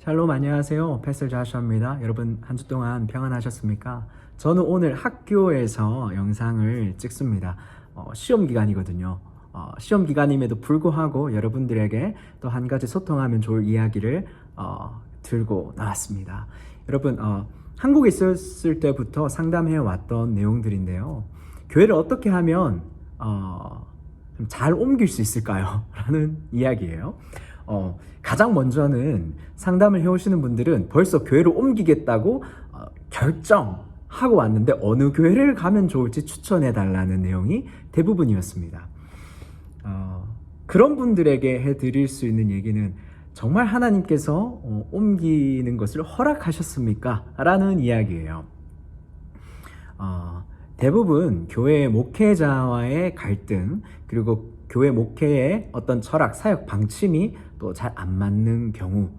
샬롬, 안녕하세요. 패스터 자샤입니다. 여러분 한 주 동안 평안하셨습니까? 저는 오늘 학교에서 영상을 찍습니다. 시험 기간이거든요. 시험 기간임에도 불구하고 여러분들에게 또 한 가지 소통하면 좋을 이야기를 들고 나왔습니다. 여러분, 한국에 있었을 때부터 상담해 왔던 내용들인데요. 교회를 어떻게 하면 좀 잘 옮길 수 있을까요? 라는 이야기예요. 가장 먼저는 상담을 해오시는 분들은 벌써 교회를 옮기겠다고 결정하고 왔는데 어느 교회를 가면 좋을지 추천해 달라는 내용이 대부분이었습니다. 그런 분들에게 해드릴 수 있는 얘기는 정말 하나님께서 옮기는 것을 허락하셨습니까? 라는 이야기예요. 대부분 교회 목회자와의 갈등, 그리고 교회 목회의 어떤 철학, 사역 방침이 또 잘 안 맞는 경우,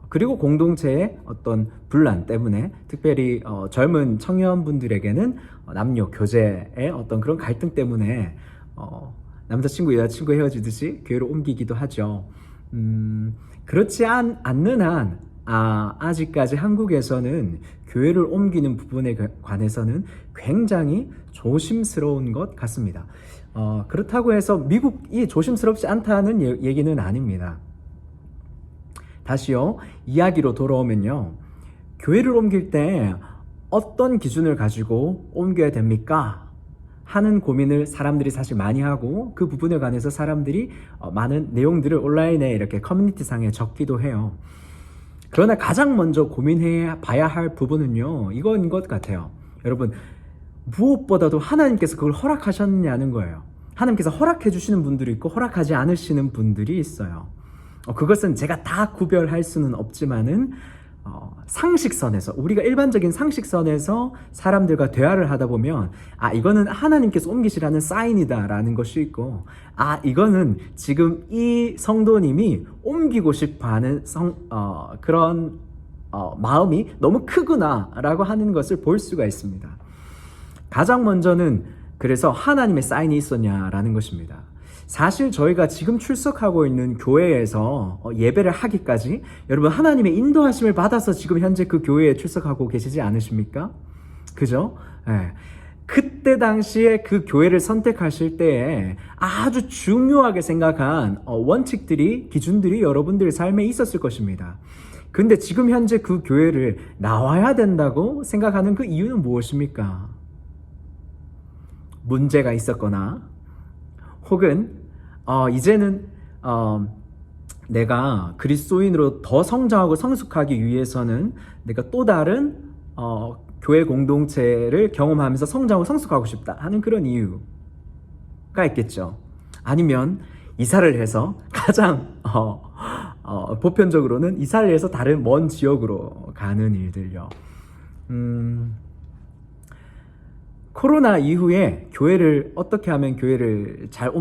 그리고 공동체의 어떤 분란 때문에, 특별히 젊은 청년분들에게는 남녀 교제의 어떤 그런 갈등 때문에 남자친구 여자친구 헤어지듯이 교회를 옮기기도 하죠. 그렇지 않는 한 아직까지 한국에서는 교회를 옮기는 부분에 관해서는 굉장히 조심스러운 것 같습니다. 그렇다고 해서 미국이 조심스럽지 않다는 얘기는 아닙니다. 다시요, 이야기로 돌아오면요, 교회를 옮길 때 어떤 기준을 가지고 옮겨야 됩니까? 하는 고민을 사람들이 사실 많이 하고, 그 부분에 관해서 사람들이 많은 내용들을 온라인에 이렇게 커뮤니티 상에 적기도 해요. 그러나 가장 먼저 고민해 봐야 할 부분은요, 이건 것 같아요. 여러분, 무엇보다도 하나님께서 그걸 허락하셨냐는 거예요. 하나님께서 허락해 주시는 분들이 있고 허락하지 않으시는 분들이 있어요. 그것은 제가 다 구별할 수는 없지만은 상식선에서, 우리가 일반적인 상식선에서 사람들과 대화를 하다 보면 이거는 하나님께서 옮기시라는 사인이다 라는 것이 있고, 이거는 지금 이 성도님이 옮기고 싶어하는 그런 마음이 너무 크구나 라고 하는 것을 볼 수가 있습니다. 가장 먼저는 그래서 하나님의 사인이 있었냐라는 것입니다. 사실 저희가 지금 출석하고 있는 교회에서 예배를 하기까지 여러분 하나님의 인도하심을 받아서 지금 현재 그 교회에 출석하고 계시지 않으십니까? 그죠? 네. 그때 당시에 그 교회를 선택하실 때에 아주 중요하게 생각한 원칙들이, 기준들이 여러분들의 삶에 있었을 것입니다. 근데 지금 현재 그 교회를 나와야 된다고 생각하는 그 이유는 무엇입니까? 문제가 있었거나, 혹은 이제는 내가 그리스도인으로 더 성장하고 성숙하기 위해서는 내가 또 다른 교회 공동체를 경험하면서 성장하고 성숙하고 싶다 하는 그런 이유가 있겠죠. 아니면 이사를 해서 가장 보편적으로는 이사를 해서 다른 먼 지역으로 가는 일들요. 코로나 이후에 교회를 어떻게 하면 교회를 잘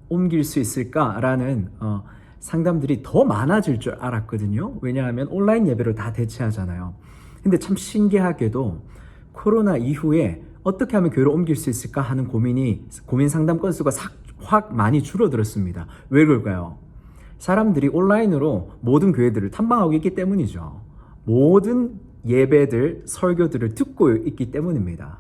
옮길 수 있을까라는 상담들이 더 많아질 줄 알았거든요. 왜냐하면 온라인 예배로 다 대체하잖아요. 근데 참 신기하게도 코로나 이후에 어떻게 하면 교회를 옮길 수 있을까 하는 고민 상담 건수가 확 많이 줄어들었습니다. 왜 그럴까요? 사람들이 온라인으로 모든 교회들을 탐방하고 있기 때문이죠. 모든 예배들, 설교들을 듣고 있기 때문입니다.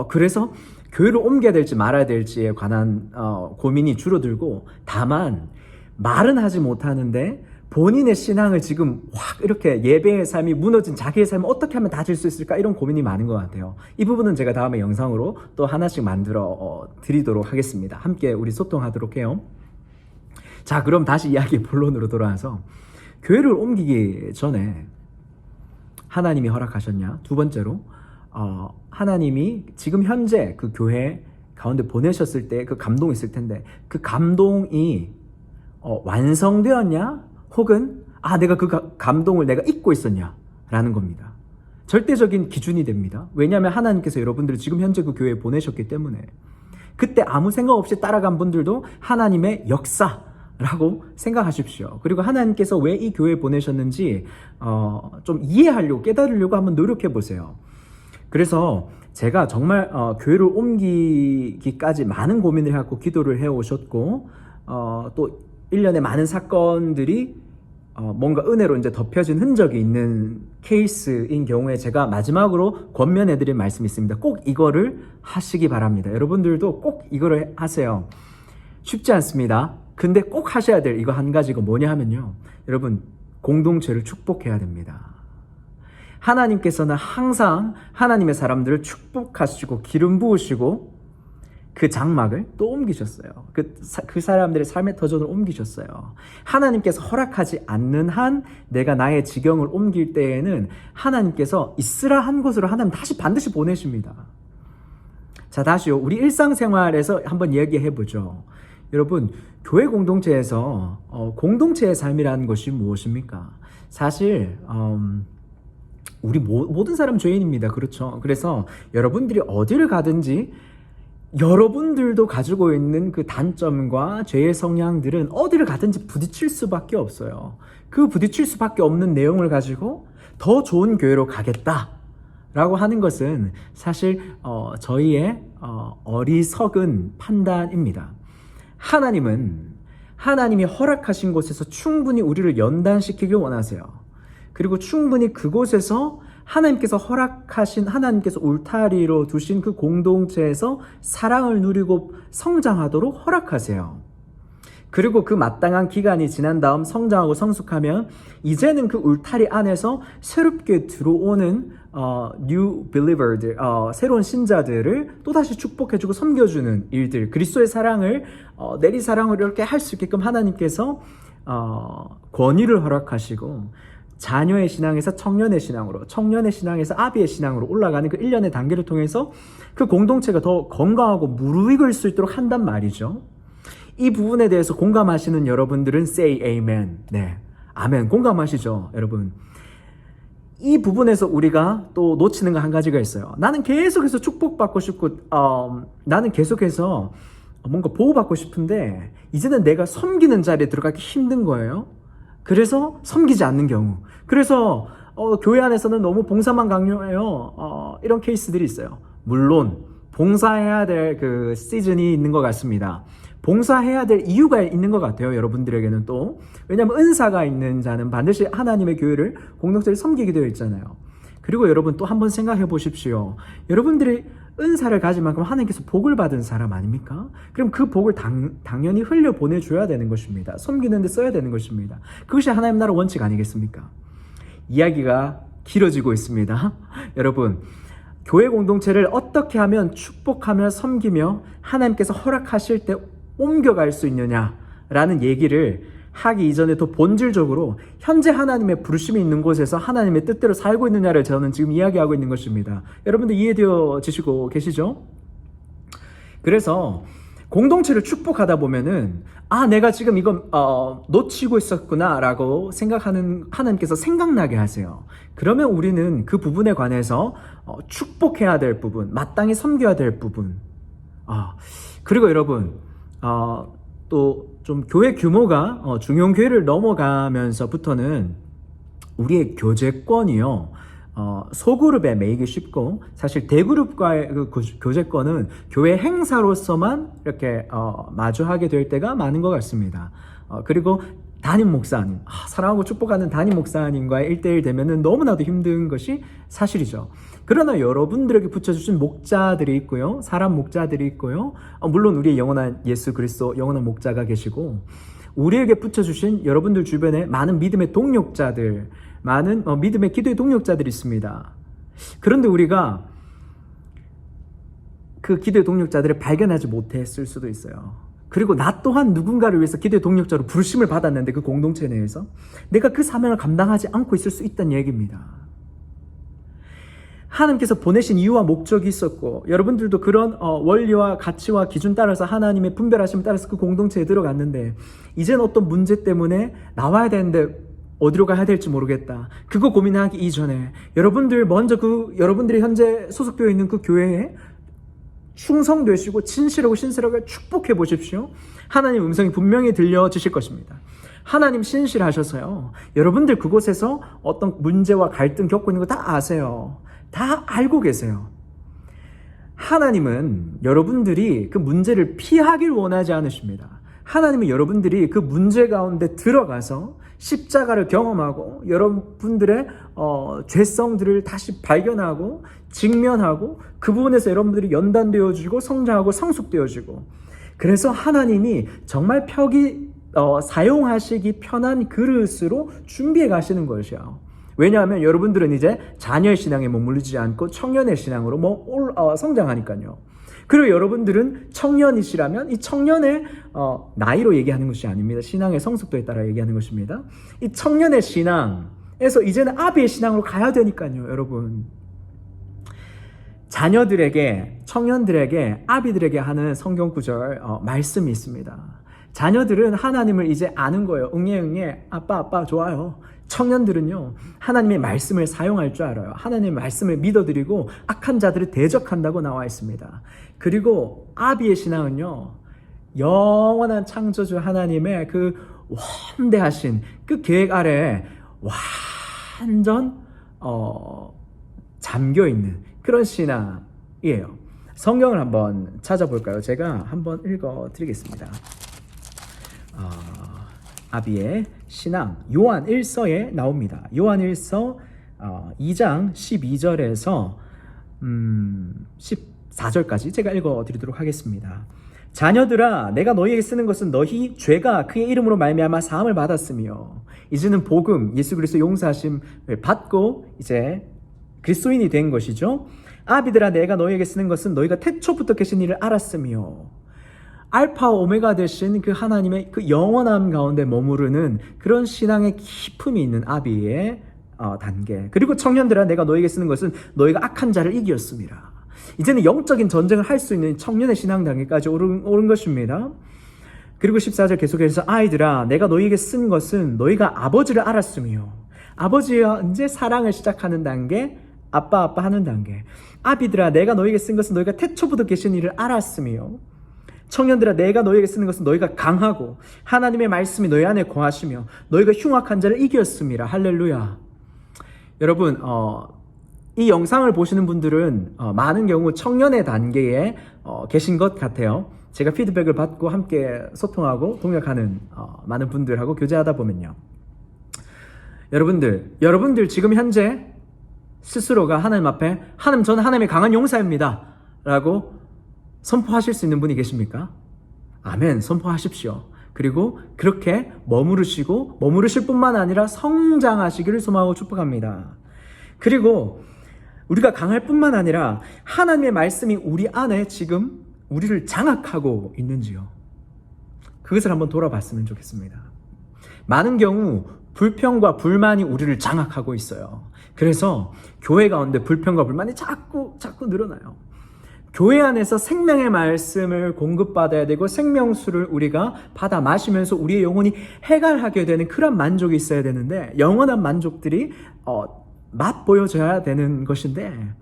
그래서 교회를 옮겨야 될지 말아야 될지에 관한 고민이 줄어들고, 다만 말은 하지 못하는데 본인의 신앙을 지금 확 이렇게 예배의 삶이 무너진 자기의 삶을 어떻게 하면 다질 수 있을까, 이런 고민이 많은 것 같아요. 이 부분은 제가 다음에 영상으로 또 하나씩 만들어 드리도록 하겠습니다. 함께 우리 소통하도록 해요. 자, 그럼 다시 이야기 본론으로 돌아와서 교회를 옮기기 전에 하나님이 허락하셨냐? 두 번째로, 하나님이 지금 현재 그 교회 가운데 보내셨을 때 그 감동이 있을 텐데, 그 감동이 완성되었냐? 혹은 내가 그 감동을 내가 잊고 있었냐? 라는 겁니다. 절대적인 기준이 됩니다. 왜냐하면 하나님께서 여러분들을 지금 현재 그 교회에 보내셨기 때문에. 그때 아무 생각 없이 따라간 분들도 하나님의 역사라고 생각하십시오. 그리고 하나님께서 왜 이 교회에 보내셨는지 좀 이해하려고, 깨달으려고 한번 노력해 보세요. 그래서 제가 정말 교회를 옮기기까지 많은 고민을 해갖고 기도를 해오셨고, 또 1년에 많은 사건들이 뭔가 은혜로 이제 덮여진 흔적이 있는 케이스인 경우에 제가 마지막으로 권면해드릴 말씀이 있습니다. 꼭 이거를 하시기 바랍니다. 여러분들도 꼭 이거를 하세요. 쉽지 않습니다. 근데 꼭 하셔야 될 이거 한 가지가 뭐냐 하면요. 여러분, 공동체를 축복해야 됩니다. 하나님께서는 항상 하나님의 사람들을 축복하시고 기름 부으시고 그 장막을 또 옮기셨어요. 그 사람들의 삶의 터전을 옮기셨어요. 하나님께서 허락하지 않는 한 내가 나의 지경을 옮길 때에는 하나님께서 있으라 한 곳으로 하나님 다시 반드시 보내십니다. 자, 다시요. 우리 일상생활에서 한번 얘기해보죠. 여러분, 교회 공동체에서 공동체의 삶이라는 것이 무엇입니까? 사실 우리 모든 사람 죄인입니다. 그렇죠? 그래서 여러분들이 어디를 가든지 여러분들도 가지고 있는 그 단점과 죄의 성향들은 어디를 가든지 부딪힐 수밖에 없어요. 그 부딪힐 수밖에 없는 내용을 가지고 더 좋은 교회로 가겠다라고 하는 것은 사실 저희의 어리석은 판단입니다. 하나님이 허락하신 곳에서 충분히 우리를 연단시키길 원하세요. 그리고 충분히 그곳에서 하나님께서 울타리로 두신 그 공동체에서 사랑을 누리고 성장하도록 허락하세요. 그리고 그 마땅한 기간이 지난 다음 성장하고 성숙하면 이제는 그 울타리 안에서 새롭게 들어오는 new believer들, 새로운 신자들을 또다시 축복해주고 섬겨주는 일들, 그리스도의 사랑을 내리사랑을 이렇게 할 수 있게끔 하나님께서 권위를 허락하시고 자녀의 신앙에서 청년의 신앙으로, 청년의 신앙에서 아비의 신앙으로 올라가는 그 일련의 단계를 통해서 그 공동체가 더 건강하고 무르익을 수 있도록 한단 말이죠. 이 부분에 대해서 공감하시는 여러분들은 say amen. 네, 아멘. 공감하시죠, 여러분? 이 부분에서 우리가 또 놓치는 거 한 가지가 있어요. 나는 계속해서 축복받고 싶고 나는 계속해서 뭔가 보호받고 싶은데 이제는 내가 섬기는 자리에 들어가기 힘든 거예요. 그래서 섬기지 않는 경우, 그래서 교회 안에서는 너무 봉사만 강요해요. 이런 케이스들이 있어요. 물론 봉사해야 될 그 시즌이 있는 것 같습니다. 봉사해야 될 이유가 있는 것 같아요. 여러분들에게는 또. 왜냐하면 은사가 있는 자는 반드시 하나님의 교회를, 공동체를 섬기게 되어 있잖아요. 그리고 여러분 또 한번 생각해 보십시오. 여러분들이 은사를 가진 만큼 하나님께서 복을 받은 사람 아닙니까? 그럼 그 복을 당연히 흘려 보내줘야 되는 것입니다. 섬기는 데 써야 되는 것입니다. 그것이 하나님 나라 원칙 아니겠습니까? 이야기가 길어지고 있습니다. 여러분, 교회 공동체를 어떻게 하면 축복하며 섬기며 하나님께서 허락하실 때 옮겨갈 수 있느냐라는 얘기를 하기 이전에 더 본질적으로 현재 하나님의 부르심이 있는 곳에서 하나님의 뜻대로 살고 있느냐를 저는 지금 이야기하고 있는 것입니다. 여러분들 이해되어지시고 계시죠? 그래서 공동체를 축복하다 보면은 내가 지금 이건 놓치고 있었구나 라고 생각하는 하나님께서 생각나게 하세요. 그러면 우리는 그 부분에 관해서 축복해야 될 부분, 마땅히 섬겨야 될 부분, 그리고 여러분 또 좀 교회 규모가 중용교회를 넘어가면서부터는 우리의 교제권이요, 소그룹에 매이기 쉽고, 사실 대그룹과의 그 교제권은 교회 행사로서만 이렇게 마주하게 될 때가 많은 것 같습니다. 그리고 담임 목사님, 사랑하고 축복하는 담임 목사님과의 1대1 되면은 너무나도 힘든 것이 사실이죠. 그러나 여러분들에게 붙여주신 목자들이 있고요, 사람 목자들이 있고요, 물론 우리의 영원한 예수 그리스도 영원한 목자가 계시고, 우리에게 붙여주신 여러분들 주변에 많은 믿음의 동력자들, 많은 믿음의 기도의 동력자들이 있습니다. 그런데 우리가 그 기도의 동력자들을 발견하지 못했을 수도 있어요. 그리고 나 또한 누군가를 위해서 기도의 동력자로 부르심을 받았는데 그 공동체 내에서 내가 그 사명을 감당하지 않고 있을 수 있다는 얘기입니다. 하나님께서 보내신 이유와 목적이 있었고, 여러분들도 그런 원리와 가치와 기준 따라서 하나님의 분별하심을 따라서 그 공동체에 들어갔는데, 이제는 어떤 문제 때문에 나와야 되는데 어디로 가야 될지 모르겠다. 그거 고민하기 이전에 여러분들 먼저 여러분들이 현재 소속되어 있는 그 교회에 충성되시고 진실하고 신실하게 축복해 보십시오. 하나님 음성이 분명히 들려주실 것입니다. 하나님 신실하셔서요, 여러분들 그곳에서 어떤 문제와 갈등 겪고 있는 거 다 아세요. 다 알고 계세요. 하나님은 여러분들이 그 문제를 피하길 원하지 않으십니다. 하나님은 여러분들이 그 문제 가운데 들어가서 십자가를 경험하고 여러분들의 죄성들을 다시 발견하고 직면하고 그 부분에서 여러분들이 연단되어지고 성장하고 성숙되어지고, 그래서 하나님이 정말 사용하시기 편한 그릇으로 준비해 가시는 것이요. 왜냐하면 여러분들은 이제 자녀의 신앙에 머무르지 않고 청년의 신앙으로 성장하니까요. 그리고 여러분들은 청년이시라면 이 청년의 나이로 얘기하는 것이 아닙니다. 신앙의 성숙도에 따라 얘기하는 것입니다. 이 청년의 신앙에서 이제는 아비의 신앙으로 가야 되니까요. 여러분, 자녀들에게, 청년들에게, 아비들에게 하는 성경 구절 말씀이 있습니다. 자녀들은 하나님을 이제 아는 거예요. 응애 아빠 좋아요. 청년들은요, 하나님의 말씀을 사용할 줄 알아요. 하나님의 말씀을 믿어드리고 악한 자들을 대적한다고 나와 있습니다. 그리고 아비의 신앙은요, 영원한 창조주 하나님의 그 원대하신 그 계획 아래에 완전 잠겨있는 그런 신앙이에요. 성경을 한번 찾아볼까요? 제가 한번 읽어드리겠습니다. 아비의 신앙, 요한 1서에 나옵니다. 요한 1서 2장 12절에서 14절까지 제가 읽어드리도록 하겠습니다. 자녀들아, 내가 너희에게 쓰는 것은 너희 죄가 그의 이름으로 말미암아 사함을 받았으며 이제는 복음, 예수 그리스도 용서하심을 받고 이제 그리스도인이 된 것이죠. 아비들아, 내가 너희에게 쓰는 것은 너희가 태초부터 계신 이를 알았으며, 알파와 오메가 되신 그 하나님의 그 영원함 가운데 머무르는 그런 신앙의 깊음이 있는 아비의 단계. 그리고 청년들아, 내가 너희에게 쓰는 것은 너희가 악한 자를 이기었습니다. 이제는 영적인 전쟁을 할 수 있는 청년의 신앙 단계까지 오른 것입니다. 그리고 14절 계속해서 아이들아, 내가 너희에게 쓴 것은 너희가 아버지를 알았으며, 아버지와 이제 사랑을 시작하는 단계, 아빠 하는 단계. 아비들아, 내가 너희에게 쓴 것은 너희가 태초부터 계신 이를 알았으며, 청년들아, 내가 너희에게 쓰는 것은 너희가 강하고 하나님의 말씀이 너희 안에 거하시며 너희가 흉악한 자를 이겼습니다. 할렐루야. 여러분, 이 영상을 보시는 분들은 많은 경우 청년의 단계에 계신 것 같아요. 제가 피드백을 받고 함께 소통하고 동역하는 많은 분들하고 교제하다 보면요, 여러분들 지금 현재 스스로가 하나님 앞에 하나님, 저는 하나님의 강한 용사입니다 라고 선포하실 수 있는 분이 계십니까? 아멘, 선포하십시오. 그리고 그렇게 머무르실 뿐만 아니라 성장하시기를 소망하고 축복합니다. 그리고 우리가 강할 뿐만 아니라 하나님의 말씀이 우리 안에 지금 우리를 장악하고 있는지요? 그것을 한번 돌아봤으면 좋겠습니다. 많은 경우 불평과 불만이 우리를 장악하고 있어요. 그래서 교회 가운데 불평과 불만이 자꾸 늘어나요. 교회 안에서 생명의 말씀을 공급받아야 되고 생명수를 우리가 받아 마시면서 우리의 영혼이 해갈하게 되는 그런 만족이 있어야 되는데, 영원한 만족들이 맛보여져야 되는 것인데,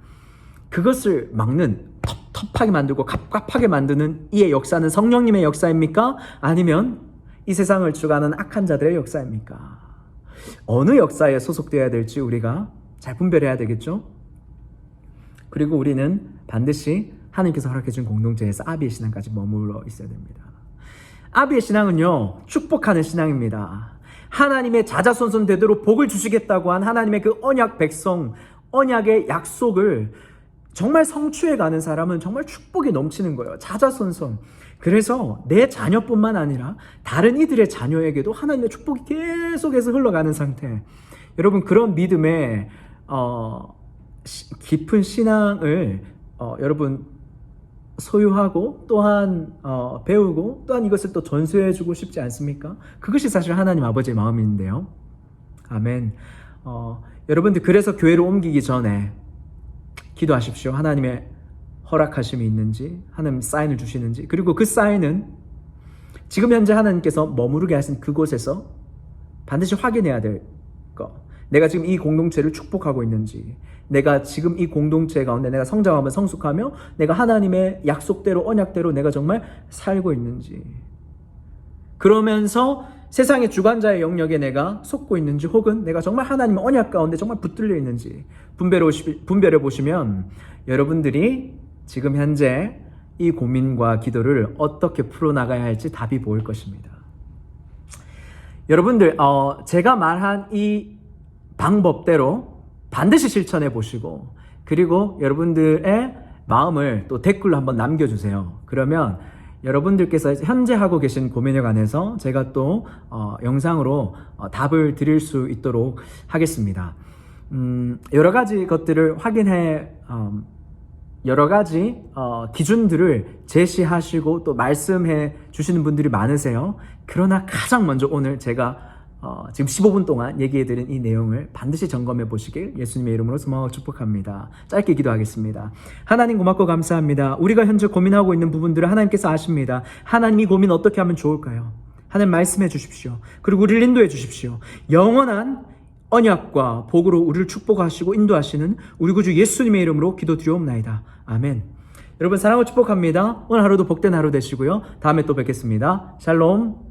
그것을 막는, 텁텁하게 만들고 갑갑하게 만드는 이의 역사는 성령님의 역사입니까? 아니면 이 세상을 주관하는 악한 자들의 역사입니까? 어느 역사에 소속되어야 될지 우리가 잘 분별해야 되겠죠? 그리고 우리는 반드시 하나님께서 허락해 준 공동체에서 아비의 신앙까지 머물러 있어야 됩니다. 아비의 신앙은요, 축복하는 신앙입니다. 하나님의 자자손손 되도록 복을 주시겠다고 한 하나님의 그 언약 백성, 언약의 약속을 정말 성취해 가는 사람은 정말 축복이 넘치는 거예요. 자자손손. 그래서 내 자녀뿐만 아니라 다른 이들의 자녀에게도 하나님의 축복이 계속해서 흘러가는 상태. 여러분, 그런 믿음의 깊은 신앙을 여러분 소유하고 또한 배우고 또한 이것을 또 전수해주고 싶지 않습니까? 그것이 사실 하나님 아버지의 마음인데요. 아멘. 여러분들, 그래서 교회를 옮기기 전에 기도하십시오. 하나님의 허락하심이 있는지, 하나님 사인을 주시는지, 그리고 그 사인은 지금 현재 하나님께서 머무르게 하신 그곳에서 반드시 확인해야 될 것. 내가 지금 이 공동체를 축복하고 있는지, 내가 지금 이 공동체 가운데 내가 성장하며 성숙하며 내가 하나님의 약속대로 언약대로 내가 정말 살고 있는지, 그러면서 세상의 주관자의 영역에 내가 속고 있는지, 혹은 내가 정말 하나님의 언약 가운데 정말 붙들려 있는지 분별해 보시면 여러분들이 지금 현재 이 고민과 기도를 어떻게 풀어나가야 할지 답이 보일 것입니다. 여러분들 제가 말한 이 방법대로 반드시 실천해 보시고 그리고 여러분들의 마음을 또 댓글로 한번 남겨주세요. 그러면 여러분들께서 현재 하고 계신 고민에 관해서 제가 또 영상으로 답을 드릴 수 있도록 하겠습니다. 여러 가지 것들을 확인해 여러 가지 기준들을 제시하시고 또 말씀해 주시는 분들이 많으세요. 그러나 가장 먼저 오늘 제가 지금 15분 동안 얘기해드린 이 내용을 반드시 점검해 보시길 예수님의 이름으로 소망하고 축복합니다. 짧게 기도하겠습니다. 하나님 고맙고 감사합니다. 우리가 현재 고민하고 있는 부분들을 하나님께서 아십니다. 하나님 이 고민 어떻게 하면 좋을까요? 하나님 말씀해 주십시오. 그리고 우리를 인도해 주십시오. 영원한 언약과 복으로 우리를 축복하시고 인도하시는 우리 구주 예수님의 이름으로 기도드리옵나이다. 아멘. 여러분 사랑하고 축복합니다. 오늘 하루도 복된 하루 되시고요. 다음에 또 뵙겠습니다. 샬롬.